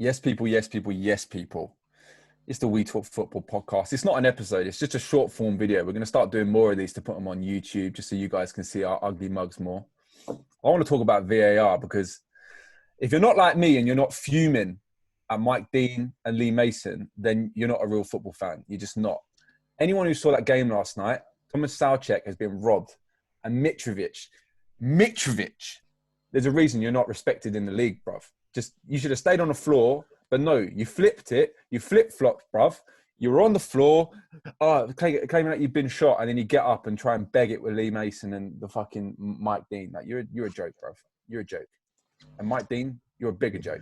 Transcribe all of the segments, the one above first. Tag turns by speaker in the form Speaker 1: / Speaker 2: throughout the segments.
Speaker 1: Yes, people, yes, people, yes, people. It's the We Talk Football podcast. It's not an episode. It's just a short form video. We're going to start doing more of these to put them on YouTube just so you guys can see our ugly mugs more. I want to talk about VAR because if you're not like me and you're not fuming at Mike Dean and Lee Mason, then you're not a real football fan. You're just not. Anyone who saw that game last night, Thomas Souček has been robbed. And Mitrovic, there's a reason you're not respected in the league, bruv. Just, you should have stayed on the floor, but no, you flipped it. You flip-flopped, bruv. You were on the floor, claiming that you've been shot, and then you get up and try and beg it with Lee Mason and the fucking Mike Dean. Like, you're a joke, bruv. You're a joke. And Mike Dean, you're a bigger joke.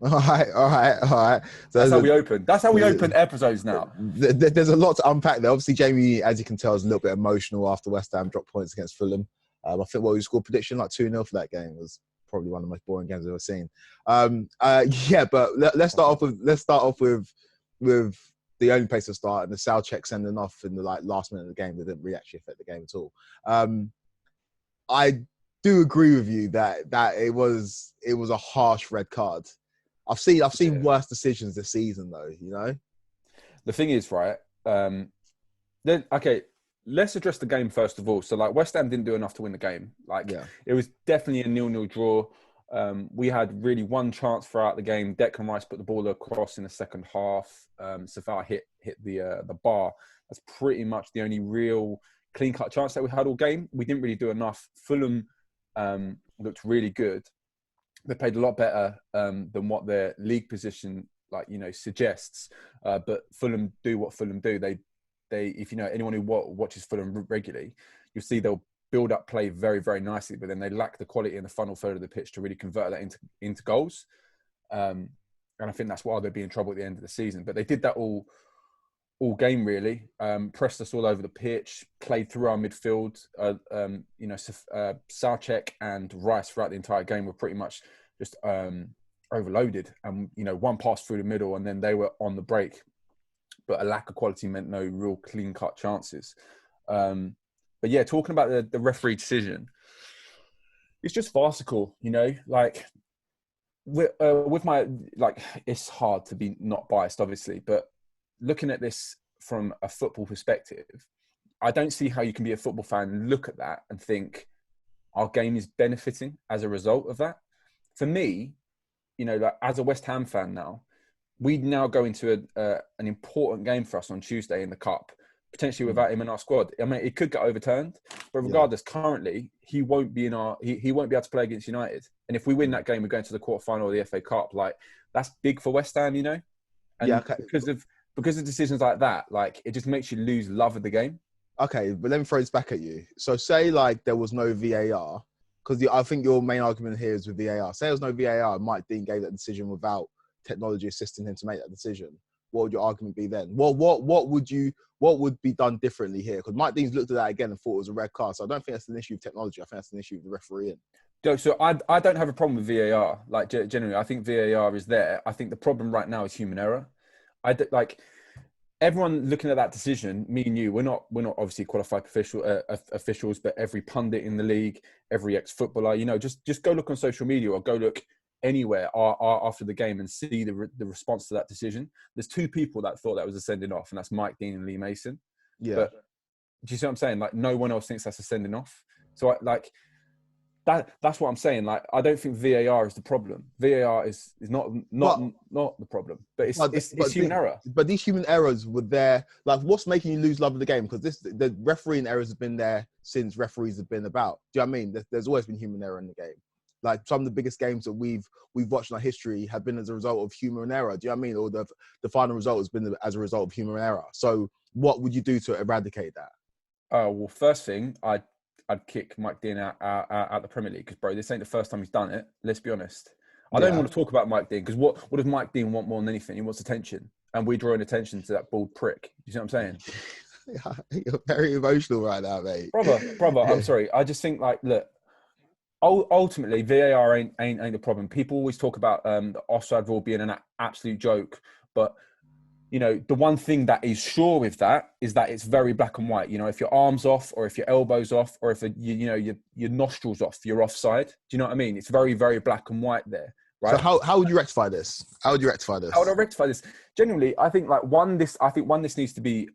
Speaker 2: All right. So
Speaker 1: that's how we open. That's how we open episodes now.
Speaker 2: There's a lot to unpack there. Obviously, Jamie, as you can tell, is a little bit emotional after West Ham dropped points against Fulham. I think what we scored prediction like 2-0 for that game was probably one of the most boring games I've ever seen. But let's start off with the only place to start, and the Souček sending off in the last minute of the game that didn't really actually affect the game at all. I do agree with you that it was a harsh red card. I've seen worse decisions this season though, you know?
Speaker 1: The thing is, right, let's address the game first of all. So, West Ham didn't do enough to win the game. It was definitely a 0-0 draw. We had really one chance throughout the game. Declan Rice put the ball across in the second half. Safar hit the bar. That's pretty much the only real clean-cut chance that we had all game. We didn't really do enough. Fulham looked really good. They played a lot better than what their league position suggests. But Fulham do what Fulham do. They if you know anyone who watches Fulham regularly, you'll see they'll build up play very, very nicely, but then they lack the quality in the final third of the pitch to really convert that into goals. And I think that's why they'll be in trouble at the end of the season. But they did that all game really. Pressed us all over the pitch, played through our midfield. Souček and Rice throughout the entire game were pretty much just overloaded. And one pass through the middle, and then they were on the break. But a lack of quality meant no real clean-cut chances. But yeah, talking about the referee decision, it's just farcical, with my, it's hard to be not biased, obviously, but looking at this from a football perspective, I don't see how you can be a football fan and look at that and think our game is benefiting as a result of that. For me, as a West Ham fan now, we now go into an important game for us on Tuesday in the Cup, potentially without him in our squad. I mean, it could get overturned, but regardless, currently he won't be he won't be able to play against United. And if we win that game, we're going to the quarterfinal of the FA Cup. That's big for West Ham, And because of decisions like that, it just makes you lose love of the game.
Speaker 2: Okay, but let me throw this back at you. So say there was no VAR, because I think your main argument here is with VAR. Say there was no VAR, and Mike Dean gave that decision without technology assisting him to make that decision. What would your argument be then? What would be done differently here? Because Mike Dean's looked at that again and thought it was a red card. So I don't think that's an issue of technology. I think that's an issue of the refereeing.
Speaker 1: So I don't have a problem with VAR. Generally, I think VAR is there. I think the problem right now is human error. Everyone looking at that decision, me and you, we're not obviously qualified officials, but every pundit in the league, every ex-footballer, just go look on social media or go look anywhere after the game and see the response to that decision. There's two people that thought that was a sending off, and that's Mike Dean and Lee Mason.
Speaker 2: Yeah.
Speaker 1: But do you see what I'm saying? No one else thinks that's a sending off. So that's what I'm saying. I don't think VAR is the problem. VAR is not the problem, but it's human error.
Speaker 2: But these human errors were there. What's making you lose love of the game? Because the refereeing errors have been there since referees have been about. Do you know what I mean? There's always been human error in the game. Some of the biggest games that we've watched in our history have been as a result of human error. Do you know what I mean? Or the final result has been as a result of human error. So what would you do to eradicate that?
Speaker 1: Well, first thing, I'd kick Mike Dean out the Premier League because, bro, this ain't the first time he's done it. Let's be honest. I don't want to talk about Mike Dean because what does Mike Dean want more than anything? He wants attention, and we're drawing attention to that bald prick. You see what I'm saying?
Speaker 2: Yeah, you're very emotional right now, mate.
Speaker 1: Brother, I'm sorry. I just think look. Ultimately, VAR ain't the problem. People always talk about the offside rule being an absolute joke, but the one thing that is sure with that is that it's very black and white. If your arm's off, or if your elbow's off, or if your nostrils off, you're offside. Do you know what I mean? It's very, very black and white there. right?
Speaker 2: So how would you rectify this? How would
Speaker 1: I rectify this? Genuinely, I think this needs to be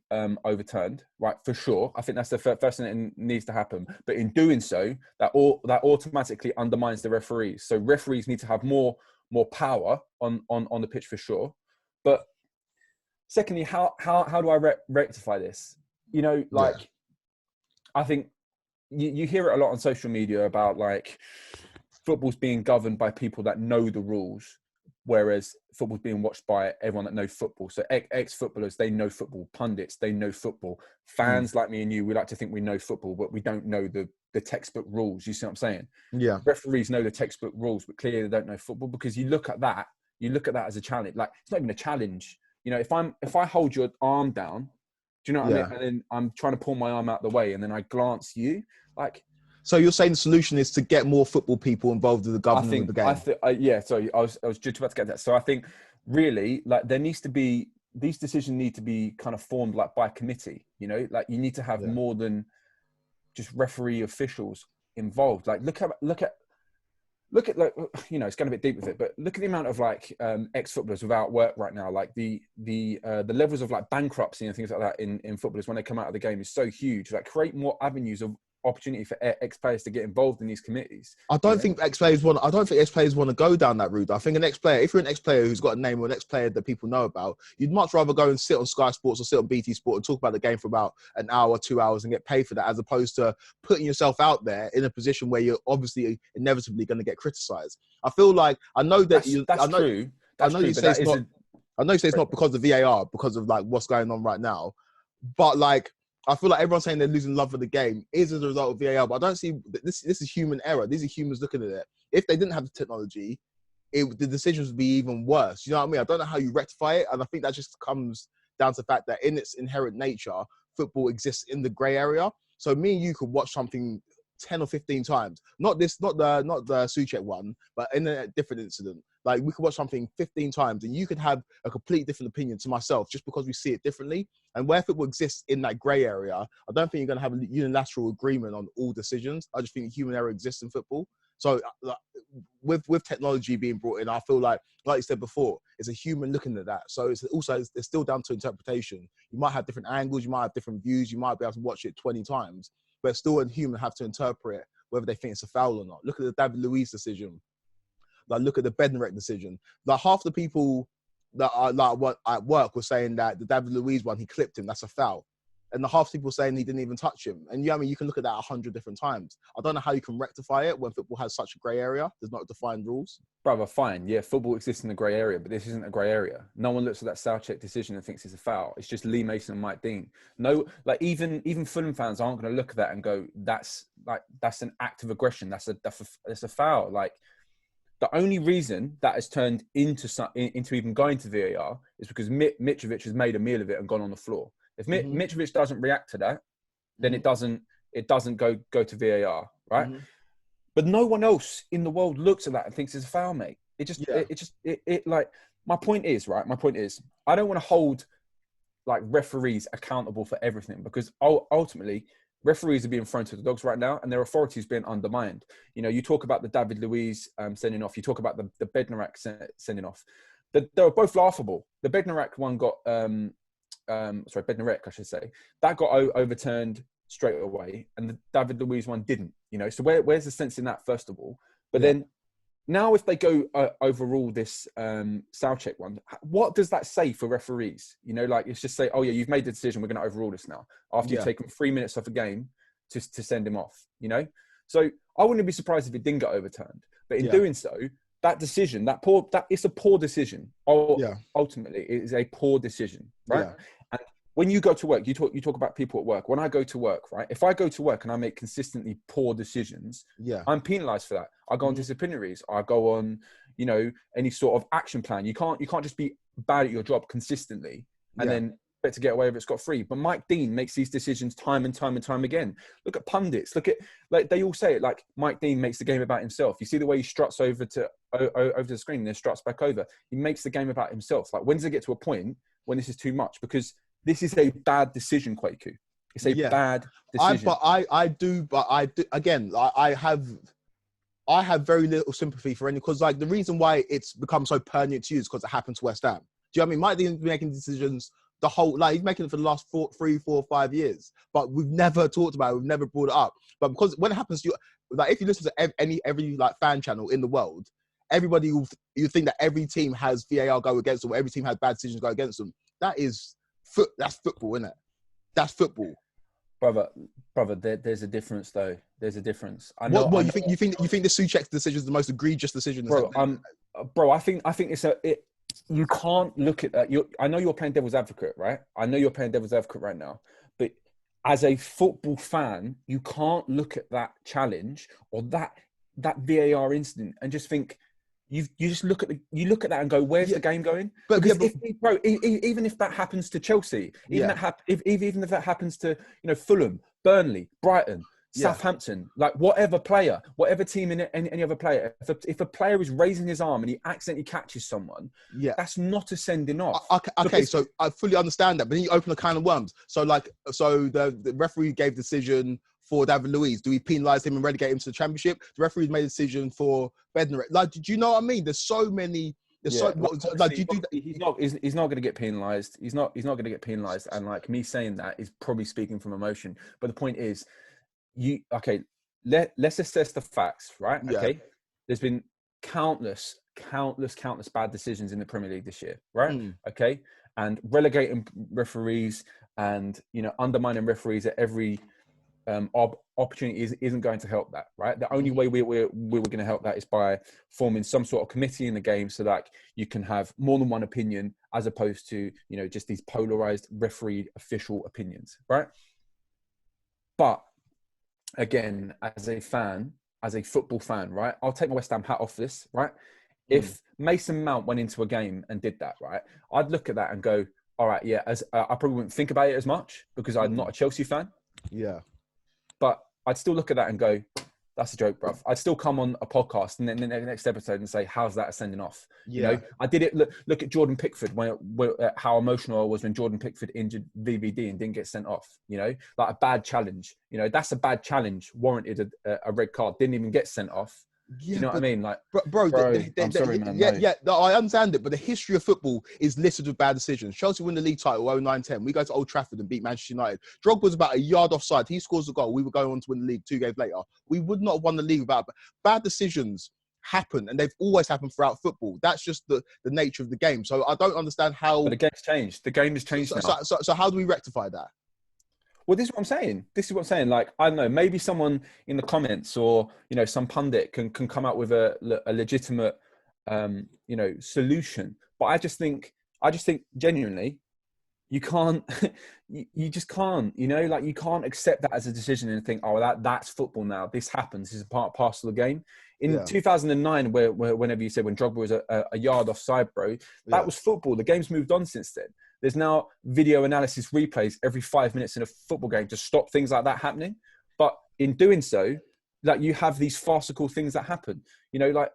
Speaker 1: overturned, right? For sure. I think that's the first thing that needs to happen. But in doing so, that automatically undermines the referees. So referees need to have more power on the pitch for sure. But secondly, how do I rectify this? You know, like, I think you hear it a lot on social media about like football's being governed by people that know the rules, whereas football's being watched by everyone that knows football. So ex-footballers, they know football. Pundits, they know football. Fans like me and you, we like to think we know football, but we don't know the textball rules. You see what I'm saying?
Speaker 2: Yeah.
Speaker 1: Referees know the textbook rules, but clearly they don't know football, because you look at that as a challenge. Like, it's not even a challenge. You know, if I hold your arm down, do you know what I mean? And then I'm trying to pull my arm out the way, and then I glance you, like.
Speaker 2: So you're saying the solution is to get more football people involved in the government of the game?
Speaker 1: Yeah. Sorry, I was just about to get that. So I think really, like, these decisions need to be kind of formed like by committee. You know, like, you need to have more than just referee officials involved. Like, look at like, you know, it's going a bit deep with it, but look at the amount of like ex-footballers without work right now. Like the levels of like bankruptcy and things like that in footballers when they come out of the game is so huge. Like, create more avenues of opportunity for ex-players to get involved in these committees.
Speaker 2: I don't think ex-players want to go down that route. I think an ex-player, if you're an ex-player who's got a name or an ex-player that people know about, you'd much rather go and sit on Sky Sports or sit on BT Sport and talk about the game for about an hour, 2 hours and get paid for that, as opposed to putting yourself out there in a position where you're obviously inevitably going to get criticised. I feel like, I know that
Speaker 1: that's true.
Speaker 2: I know you say it's not because of VAR, because of like what's going on right now, but like, I feel like everyone's saying they're losing love for the game is as a result of VAR, but I don't see this. This is human error. These are humans looking at it. If they didn't have the technology, the decisions would be even worse. You know what I mean? I don't know how you rectify it, and I think that just comes down to the fact that in its inherent nature, football exists in the grey area. So me and you could watch something 10 or 15 times. Not the Souček one, but in a different incident. Like, we could watch something 15 times and you could have a completely different opinion to myself just because we see it differently. And where football exists in that grey area, I don't think you're going to have a unilateral agreement on all decisions. I just think human error exists in football. So with technology being brought in, I feel like you said before, it's a human looking at that. So it's still down to interpretation. You might have different angles, you might have different views, you might be able to watch it 20 times, but still a human have to interpret whether they think it's a foul or not. Look at the David Luiz decision. Like, look at the Bednarek decision. Like, half the people that are like at work were saying that the David Luiz one, he clipped him, that's a foul. And the half the people saying he didn't even touch him. And I mean, you can look at that 100 different times. I don't know how you can rectify it when football has such a grey area. There's not defined rules.
Speaker 1: Brother, fine. Yeah, football exists in the grey area, but this isn't a grey area. No one looks at that Souček decision and thinks it's a foul. It's just Lee Mason and Mike Dean. No, like, even Fulham fans aren't going to look at that and go, that's an act of aggression. That's a foul. Like, the only reason that has turned into even going to VAR is because Mitrovic has made a meal of it and gone on the floor. If Mitrovic doesn't react to that, then it doesn't go to VAR, right? Mm-hmm. But no one else in the world looks at that and thinks it's a foul, mate. My point is, I don't want to hold like referees accountable for everything, because ultimately referees are being thrown to the dogs right now, and their authority is being undermined. You know, you talk about the David Luiz sending off. You talk about the Bednarek sending off. They were both laughable. The Bednarek one got, Bednarek, I should say, that got overturned straight away, and the David Luiz one didn't. You know, so where's the sense in that, first of all? But then now, if they go overrule this Souček one, what does that say for referees? You know, like, it's just say, oh yeah, you've made the decision, we're going to overrule this now, after you've taken 3 minutes off a game to send him off, you know? So I wouldn't be surprised if it didn't get overturned. But in doing so, that decision, it's a poor decision. Ultimately, it is a poor decision, right? Yeah. And when you go to work, you talk about people at work. When I go to work, right? If I go to work and I make consistently poor decisions, I'm penalised for that. I go on disciplinaries. I go on, you know, any sort of action plan. You can't just be bad at your job consistently and then expect to get away with it scot-free. But Mike Dean makes these decisions time and time and time again. Look at pundits. Look at, like, they all say it, like, Mike Dean makes the game about himself. You see the way he struts over to the screen and then struts back over. He makes the game about himself. Like, when does it get to a point when this is too much? Because this is a bad decision, Kwaku. It's a bad decision.
Speaker 2: I do. Again, I have very little sympathy for any, because like the reason why it's become so pertinent to you is because it happened to West Ham. Do you know what I mean? Mike Dean's been making decisions the whole, like he's making it for the last 3, 4, 5 years, but we've never talked about it. We've never brought it up. But because when it happens to you, like if you listen to every like fan channel in the world, everybody you think that every team has VAR go against them, or every team has bad decisions go against them. That's football, isn't it? That's football.
Speaker 1: Brother, there's a difference though. There's a difference. I know.
Speaker 2: What you think the Souček's decision is the most egregious decision?
Speaker 1: Bro, I think you can't look at that. I know you're playing devil's advocate, right? I know you're playing devil's advocate right now, but as a football fan, you can't look at that challenge or that VAR incident and just think you just look at that and go, where's the game going? Even if that happens to Chelsea, even if that happens to Fulham, Burnley, Brighton, Southampton, like whatever player, whatever team in any other player, if a player is raising his arm and he accidentally catches someone, that's not a sending off.
Speaker 2: Okay, so I fully understand that, but then you open a can of worms. So the referee gave decision for David Luiz. Do we penalise him and relegate him to the Championship? The referee made a decision for Bednar. Like, do you know what I mean? There's so many. He's not going to get penalised. He's not going to get penalised. And like me saying that is probably speaking from emotion. But the point is, let's assess the facts, right? Yeah.
Speaker 1: Okay. There's been countless bad decisions in the Premier League this year, right? Okay. And relegating referees and undermining referees at every opportunity isn't going to help that, right? The only way we were going to help that is by forming some sort of committee in the game so that you can have more than one opinion as opposed to just these polarized referee official opinions, right? But again, as a football fan, right? I'll take my West Ham hat off this, right? If Mason Mount went into a game and did that, right? I'd look at that and go, all right, yeah, I probably wouldn't think about it as much because I'm not a Chelsea fan.
Speaker 2: Yeah.
Speaker 1: But I'd still look at that and go, that's a joke, bruv. I'd still come on a podcast and then the next episode and say, how's that sending off? I did it. Look at Jordan Pickford, how emotional I was when Jordan Pickford injured VVD and didn't get sent off. Like a bad challenge. That's a bad challenge, warranted a red card, didn't even get sent off. Yeah, you know what I mean? Like,
Speaker 2: bro, I'm sorry, man. I understand it, but the history of football is littered with bad decisions. Chelsea win the league title 09-10. We go to Old Trafford and beat Manchester United. Drogba was about a yard offside. He scores a goal. We were going on to win the league 2 games later. We would not have won the league without bad decisions. Happen, and they've always happened throughout football. That's just the nature of the game. So I don't understand how.
Speaker 1: But the game's changed. The game has changed now.
Speaker 2: So how do we rectify that?
Speaker 1: Well, this is what I'm saying. Like, I don't know, maybe someone in the comments or, some pundit can come out with a legitimate, solution. But I just think genuinely, you can't, you just can't, like you can't accept that as a decision and think, oh, that's football now. This happens. This is parcel of the game. In 2009, whenever you said when Drogba was a yard offside, bro, that was football. The game's moved on since then. There's now video analysis replays every 5 minutes in a football game to stop things like that happening. But in doing so, like you have these farcical things that happen, like.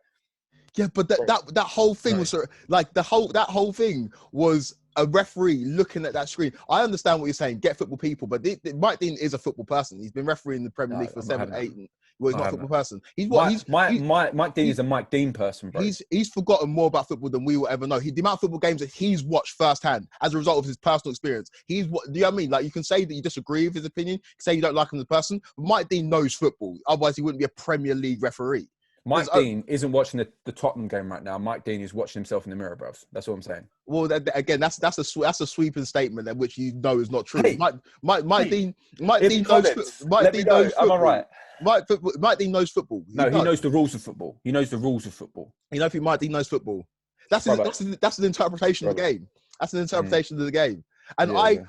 Speaker 2: Yeah, but that whole thing was like that whole thing was a referee looking at that screen. I understand what you're saying. Get football people, but Mike Dean is a football person. He's been refereeing the Premier League for 7, 8. Well, he's not a football person. Mike Dean is a Mike Dean person, bro. He's forgotten more about football than we will ever know. The amount of football games that he's watched firsthand as a result of his personal experience. Do you know what I mean? Like, you can say that you disagree with his opinion, you can say you don't like him as a person, but Mike Dean knows football. Otherwise, he wouldn't be a Premier League referee.
Speaker 1: Mike Dean isn't watching the Tottenham game right now. Mike Dean is watching himself in the mirror, bruv. That's what I'm saying.
Speaker 2: Well, again, that's a sweeping statement that which is not true. Hey, Mike Dean knows football.
Speaker 1: Am I right?
Speaker 2: Mike Dean knows football.
Speaker 1: He knows the rules of football. He knows the rules of football.
Speaker 2: You know, if Mike Dean knows football, that's an interpretation of the game. That's an interpretation of the game. And I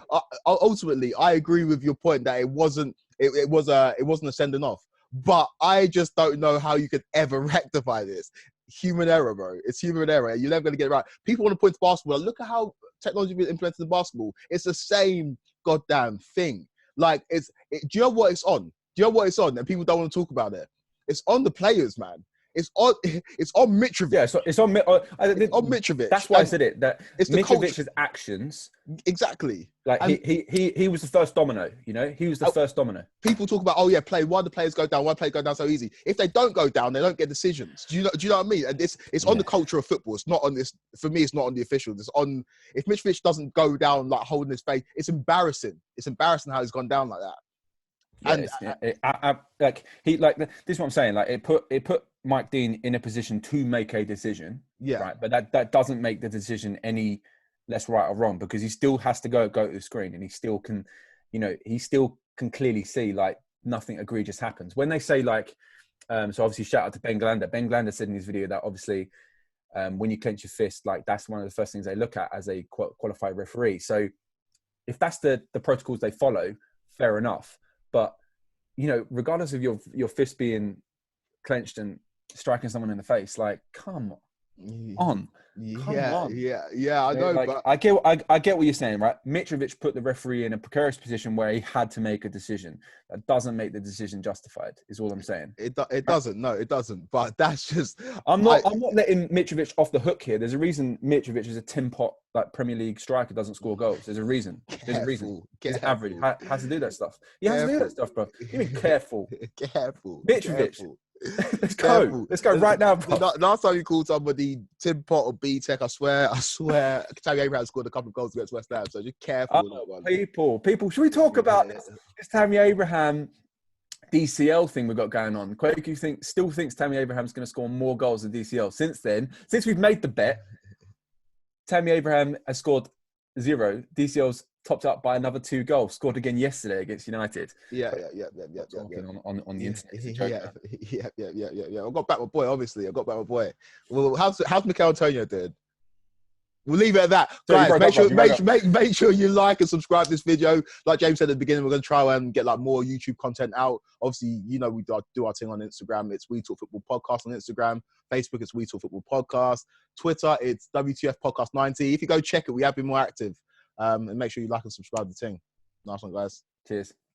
Speaker 2: ultimately agree with your point that it wasn't a sending off. But I just don't know how you could ever rectify this. Human error, bro. It's human error. You're never going to get it right. People want to point to basketball. Look at how technology is implemented in basketball. It's the same goddamn thing. Like, do you know what it's on? Do you know what it's on? And people don't want to talk about it. It's on the players, man. It's on Mitrovic.
Speaker 1: Yeah, so it's on
Speaker 2: Mitrovic.
Speaker 1: That's why I said it. That
Speaker 2: it's
Speaker 1: Mitrovic's actions.
Speaker 2: Exactly.
Speaker 1: Like he was the first domino. You know, he was the first domino.
Speaker 2: People talk about, why the players go down, why players go down so easy. If they don't go down, they don't get decisions. Do you know what I mean? And it's on the culture of football. It's not on this. For me, it's not on the officials. It's on, if Mitrovic doesn't go down like holding his face, it's embarrassing. It's embarrassing how he's gone down like that.
Speaker 1: This is what I'm saying. Like it put Mike Dean in a position to make a decision.
Speaker 2: Yeah.
Speaker 1: Right. But that doesn't make the decision any less right or wrong, because he still has to go to the screen, and he still can clearly see like nothing egregious happens. When they say like, so obviously shout out to Ben Glander. Ben Glander said in his video that obviously when you clench your fist, like that's one of the first things they look at as a qualified referee. So if that's the protocols they follow, fair enough. But, you know, regardless of your fist being clenched and striking someone in the face, like, come on.
Speaker 2: I know.
Speaker 1: Like,
Speaker 2: but
Speaker 1: I get what you're saying, right? Mitrovic put the referee in a precarious position where he had to make a decision. That doesn't make the decision justified, is all I'm saying.
Speaker 2: It doesn't. No, it doesn't. But that's just.
Speaker 1: I'm not letting Mitrovic off the hook here. There's a reason Mitrovic is a tin pot like Premier League striker, doesn't score goals. There's a reason. He's average. Has to do that stuff. He has to do that stuff, bro. You mean careful? Mitrovic. Let's go right now, bro.
Speaker 2: Last time you called somebody Tim Pot or B-Tech, I swear, Tammy Abraham scored a couple of goals against West Ham, so just careful with that one.
Speaker 1: People, should we talk about this Tammy Abraham DCL thing we've got going on? Quake, you still thinks Tammy Abraham's going to score more goals than DCL? Since we've made the bet, Tammy Abraham has scored 0. DCL's topped up by another 2 goals, scored again yesterday against United.
Speaker 2: Yeah.
Speaker 1: On the internet.
Speaker 2: Yeah. I've got back my boy, obviously. Well, how's Mikel Antonio doing? We'll leave it at that. Guys, make sure you like and subscribe to this video. Like James said at the beginning, we're going to try and get like more YouTube content out. Obviously, you know, we do our thing on Instagram. It's We Talk Football Podcast on Instagram. Facebook, it's We Talk Football Podcast. Twitter, it's WTF Podcast 90. If you go check it, we have been more active. And make sure you like and subscribe to the thing. Nice one, guys.
Speaker 1: Cheers.